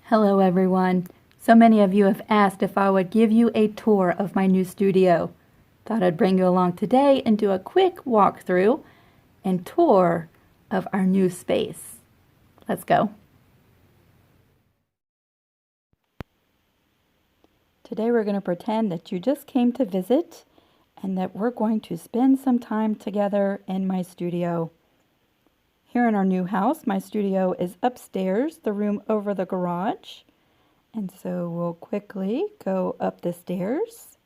Hello everyone. So many of you have asked if I would give you a tour of my new studio. Thought I'd bring you along today and do a quick walkthrough and tour of our new space. Let's go. Today we're going to pretend that you just came to visit and that we're going to spend some time together in my studio. Here in our new house, my studio is upstairs, the room over the garage. And so we'll quickly go up the stairs.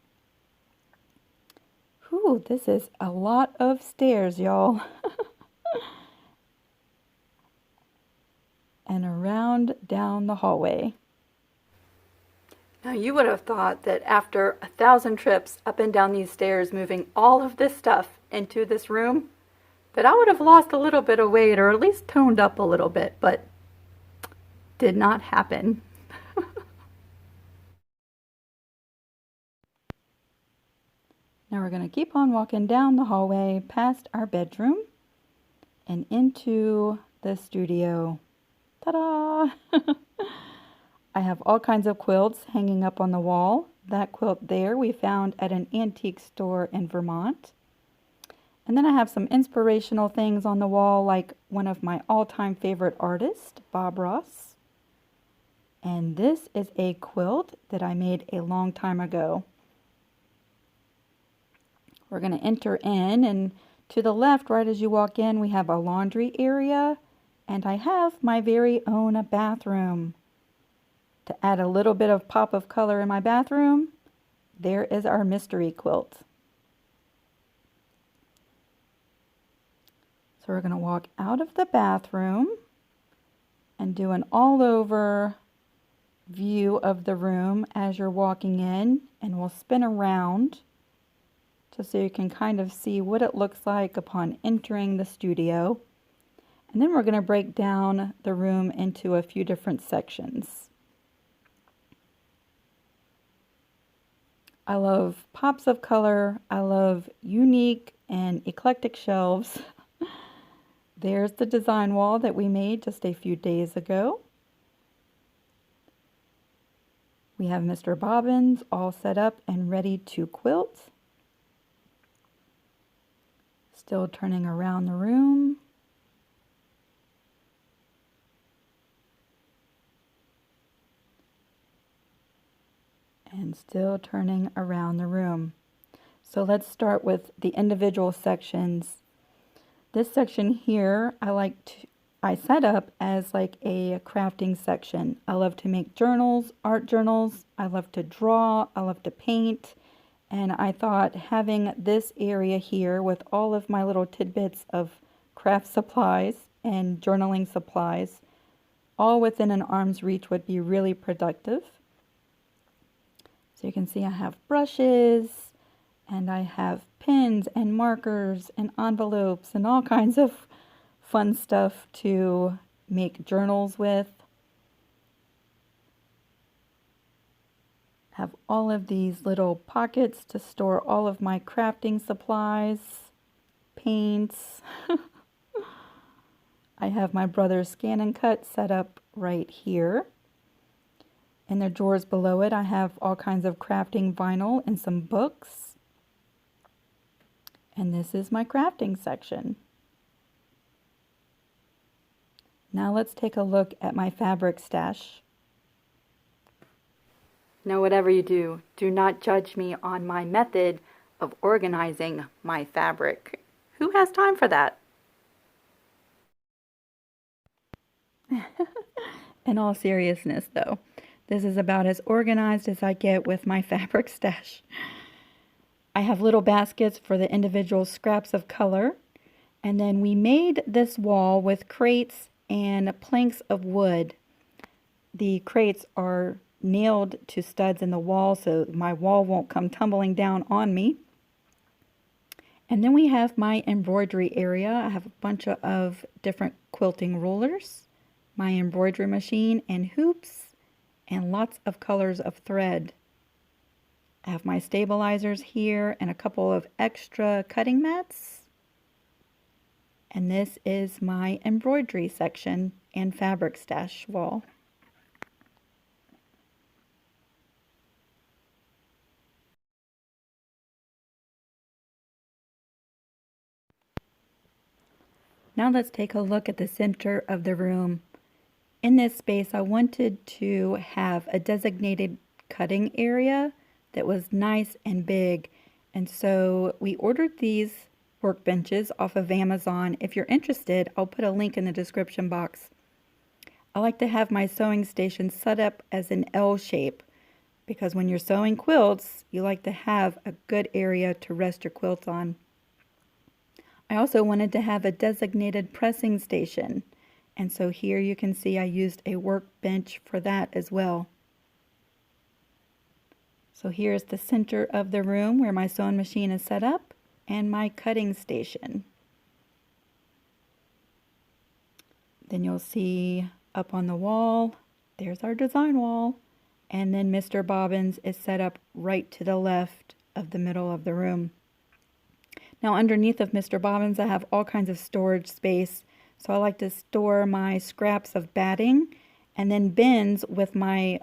Whew, this is a lot of stairs, y'all. And around down the hallway. Now you would have thought that after 1,000 trips up and down these stairs, moving all of this stuff into this room, that I would have lost a little bit of weight or at least toned up a little bit, but did not happen. Now we're going to keep on walking down the hallway past our bedroom and into the studio. Ta-da! I have all kinds of quilts hanging up on the wall. That quilt there we found at an antique store in Vermont. And then I have some inspirational things on the wall, like one of my all-time favorite artists, Bob Ross. And this is a quilt that I made a long time ago. We're going to enter in, and to the left, right as you walk in, we have a laundry area, and I have my very own bathroom. To add a little bit of pop of color in my bathroom, there is our mystery quilt. So we're going to walk out of the bathroom and do an all-over view of the room as you're walking in, and we'll spin around just so you can kind of see what it looks like upon entering the studio. And then we're going to break down the room into a few different sections. I love pops of color. I love unique and eclectic shelves. There's the design wall that we made just a few days ago. We have Mr. Bobbins all set up and ready to quilt. Still turning around the room. And still turning around the room. So let's start with the individual sections. This section here, I set up as like a crafting section. I love to make journals, art journals. I love to draw. I love to paint. And I thought having this area here with all of my little tidbits of craft supplies and journaling supplies, all within an arm's reach, would be really productive. So you can see I have brushes, and I have pens and markers and envelopes and all kinds of fun stuff to make journals with. Have all of these little pockets to store all of my crafting supplies, paints. I have my brother's Scan and Cut set up right here. In the drawers below it, I have all kinds of crafting vinyl and some books. And this is my crafting section. Now let's take a look at my fabric stash. Now, whatever you do, do not judge me on my method of organizing my fabric. Who has time for that? In all seriousness, though, this is about as organized as I get with my fabric stash. I have little baskets for the individual scraps of color, and then we made this wall with crates and planks of wood. The crates are nailed to studs in the wall so my wall won't come tumbling down on me. And then we have my embroidery area. I have a bunch of different quilting rulers, my embroidery machine and hoops, and lots of colors of thread. I have my stabilizers here and a couple of extra cutting mats. And this is my embroidery section and fabric stash wall. Now let's take a look at the center of the room. In this space, I wanted to have a designated cutting area that was nice and big. And so we ordered these workbenches off of Amazon. If you're interested, I'll put a link in the description box. I like to have my sewing station set up as an L shape because when you're sewing quilts, you like to have a good area to rest your quilts on. I also wanted to have a designated pressing station. And so here you can see I used a workbench for that as well. So here's the center of the room where my sewing machine is set up and my cutting station. Then you'll see up on the wall, there's our design wall. And then Mr. Bobbins is set up right to the left of the middle of the room. Now underneath of Mr. Bobbins, I have all kinds of storage space. So I like to store my scraps of batting and then bins with my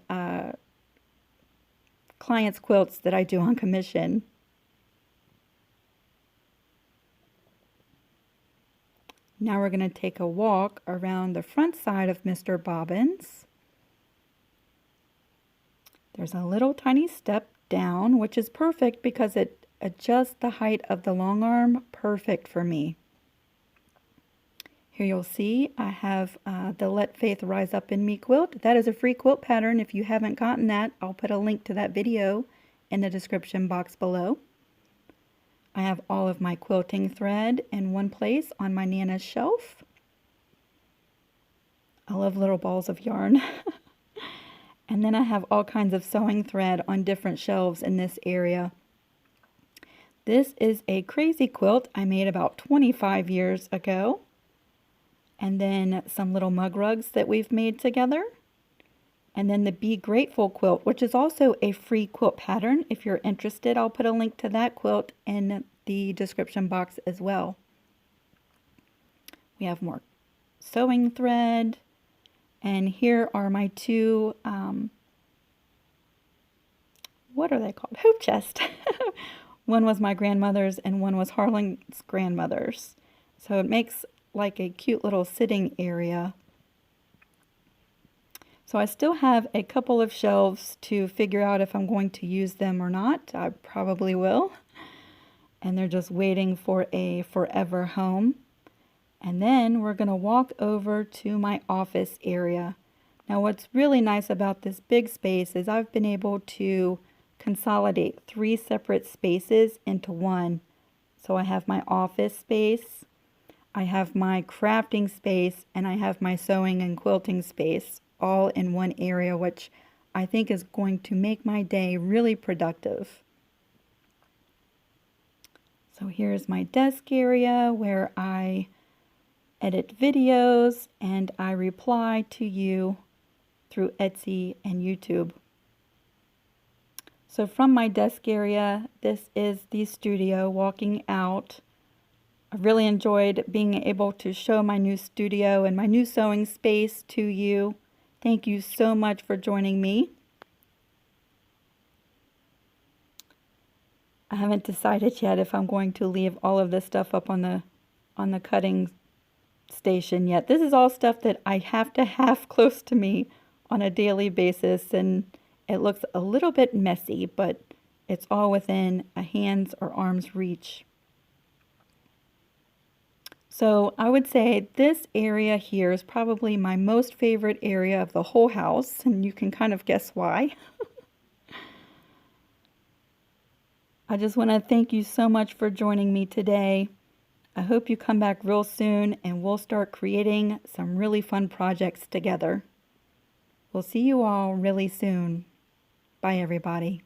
clients' quilts that I do on commission. Now we're going to take a walk around the front side of Mr. Bobbins. There's a little tiny step down, which is perfect because it adjusts the height of the long arm perfect for me. Here you'll see I have the Let Faith Rise Up in Me quilt. That is a free quilt pattern. If you haven't gotten that, I'll put a link to that video in the description box below. I have all of my quilting thread in one place on my Nana's shelf. I love little balls of yarn. And then I have all kinds of sewing thread on different shelves in this area. This is a crazy quilt I made about 25 years ago. And then some little mug rugs that we've made together. And then the Be Grateful quilt, which is also a free quilt pattern. If you're interested, I'll put a link to that quilt in the description box as well. We have more sewing thread. And here are my two, what are they called? Hoop chest. One was my grandmother's and one was Harlan's grandmother's. So it makes like a cute little sitting area. So I still have a couple of shelves to figure out if I'm going to use them or not. I probably will. And they're just waiting for a forever home. And then we're going to walk over to my office area. Now what's really nice about this big space is I've been able to consolidate 3 separate spaces into one. So I have my office space, I have my crafting space, and I have my sewing and quilting space all in one area, which I think is going to make my day really productive. So here's my desk area where I edit videos and I reply to you through Etsy and YouTube. So from my desk area, this is the studio walking out. I really enjoyed being able to show my new studio and my new sewing space to you. Thank you so much for joining me. I haven't decided yet if I'm going to leave all of this stuff up on the cutting station yet. This is all stuff that I have to have close to me on a daily basis, and it looks a little bit messy, but it's all within a hand's or arm's reach. So I would say this area here is probably my most favorite area of the whole house, and you can kind of guess why. I just want to thank you so much for joining me today. I hope you come back real soon and we'll start creating some really fun projects together. We'll see you all really soon. Bye, everybody.